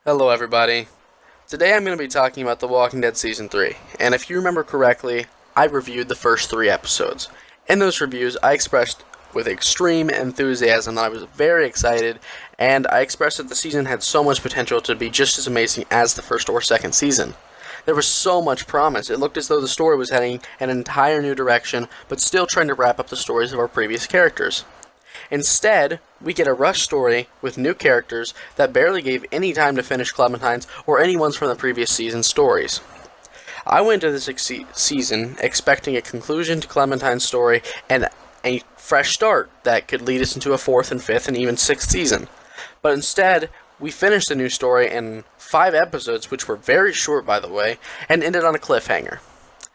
Hello, everybody. Today I'm going to be talking about The Walking Dead Season 3, and if you remember correctly, I reviewed the first 3 episodes. In those reviews, I expressed with extreme enthusiasm that I was very excited, and I expressed that the season had so much potential to be just as amazing as the first or second season. There was so much promise. It looked as though the story was heading in an entire new direction, but still trying to wrap up the stories of our previous characters. Instead, we get a rush story with new characters that barely gave any time to finish Clementine's or anyone's from the previous season's stories. I went into this season expecting a conclusion to Clementine's story and a fresh start that could lead us into a fourth and fifth and even sixth season. But instead, we finished the new story in 5 episodes, which were very short, by the way, and ended on a cliffhanger.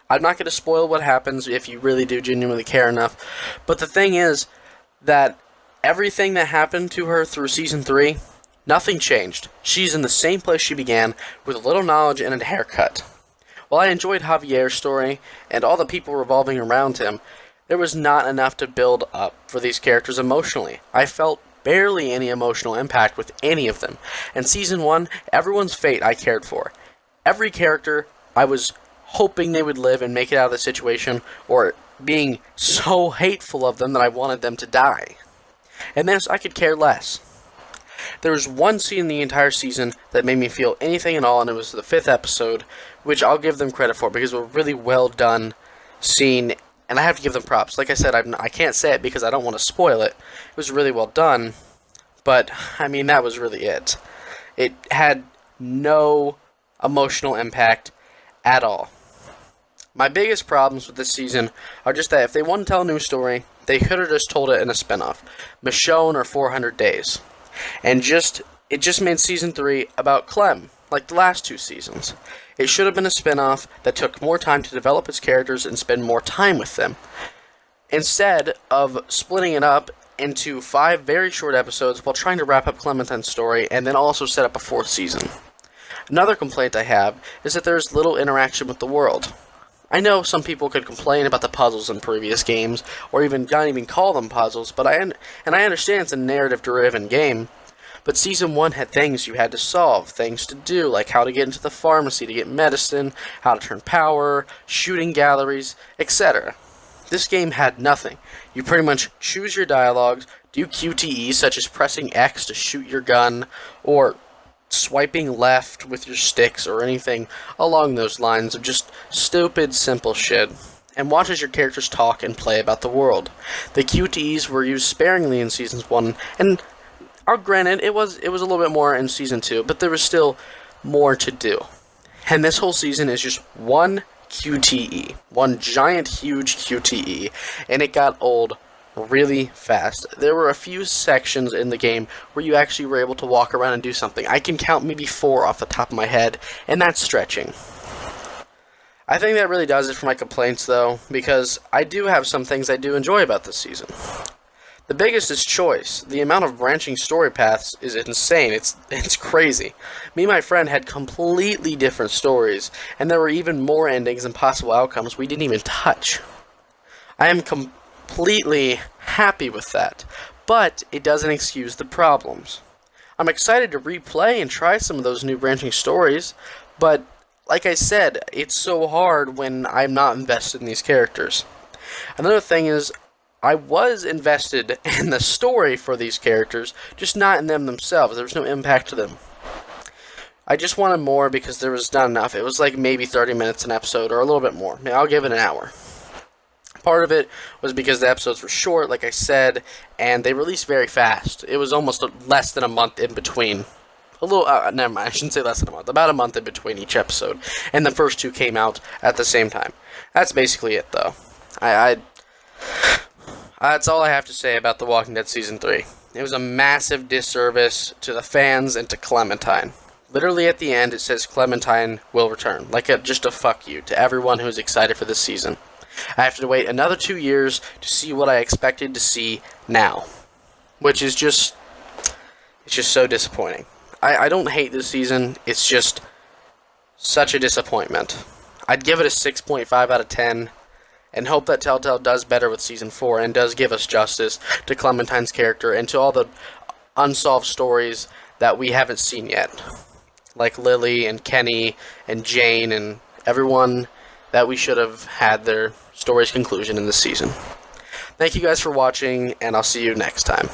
I'm not going to spoil what happens if you really do genuinely care enough, but the thing is that everything that happened to her through Season 3, nothing changed. She's in the same place she began, with a little knowledge and a haircut. While I enjoyed Javier's story, and all the people revolving around him, there was not enough to build up for these characters emotionally. I felt barely any emotional impact with any of them. And Season 1, everyone's fate I cared for. Every character, I was hoping they would live and make it out of the situation, or being so hateful of them that I wanted them to die. And this, I could care less. There was one scene in the entire season that made me feel anything at all, and it was the 5th episode, which I'll give them credit for, because it was a really well done scene, and I have to give them props. Like I said, I can't say it because I don't want to spoil it. It was really well done, but, I mean, that was really it. It had no emotional impact at all. My biggest problems with this season are just that if they want to tell a new story, they could have just told it in a spinoff, Michonne or 400 Days. And it just made Season 3 about Clem, like the last 2 seasons. It should have been a spinoff that took more time to develop its characters and spend more time with them, instead of splitting it up into 5 very short episodes while trying to wrap up Clementine's story and then also set up a 4th season. Another complaint I have is that there is little interaction with the world. I know some people could complain about the puzzles in previous games, or even not even call them puzzles, but I understand it's a narrative-driven game. But Season 1 had things you had to solve, things to do, like how to get into the pharmacy to get medicine, how to turn power, shooting galleries, etc. This game had nothing. You pretty much choose your dialogues, do QTEs such as pressing X to shoot your gun, or swiping left with your sticks or anything along those lines of just stupid, simple shit, and watch as your characters talk and play about the world. The QTEs were used sparingly in Seasons 1, and granted, it was a little bit more in Season 2, but there was still more to do. And this whole season is just one QTE, one giant, huge QTE, and it got old really fast. There were a few sections in the game where you actually were able to walk around and do something. I can count maybe 4 off the top of my head, and that's stretching. I think that really does it for my complaints, though, because I do have some things I do enjoy about this season. The biggest is choice. The amount of branching story paths is insane. It's crazy. Me and my friend had completely different stories, and there were even more endings and possible outcomes we didn't even touch. I am completely happy with that, but it doesn't excuse the problems. I'm excited to replay and try some of those new branching stories, but like I said, it's so hard when I'm not invested in these characters. Another thing is, I was invested in the story for these characters, just not in them themselves. There was no impact to them. I just wanted more because there was not enough. It was like maybe 30 minutes an episode, or a little bit more. I'll give it an hour. Part of it was because the episodes were short, like I said, and they released very fast. It was almost less than a month in between. Never mind, I shouldn't say less than a month. About a month in between each episode. And the first 2 came out at the same time. That's basically it, though. That's all I have to say about The Walking Dead Season 3. It was a massive disservice to the fans and to Clementine. Literally at the end, it says Clementine will return. Just a fuck you to everyone who's excited for this season. I have to wait another 2 years to see what I expected to see now. Which is just so disappointing. I don't hate this season, it's just such a disappointment. I'd give it a 6.5 out of 10, and hope that Telltale does better with Season 4 and does give us justice to Clementine's character and to all the unsolved stories that we haven't seen yet. like Lily and Kenny and Jane and everyone that we should have had their story's conclusion in this season. Thank you guys for watching, and I'll see you next time.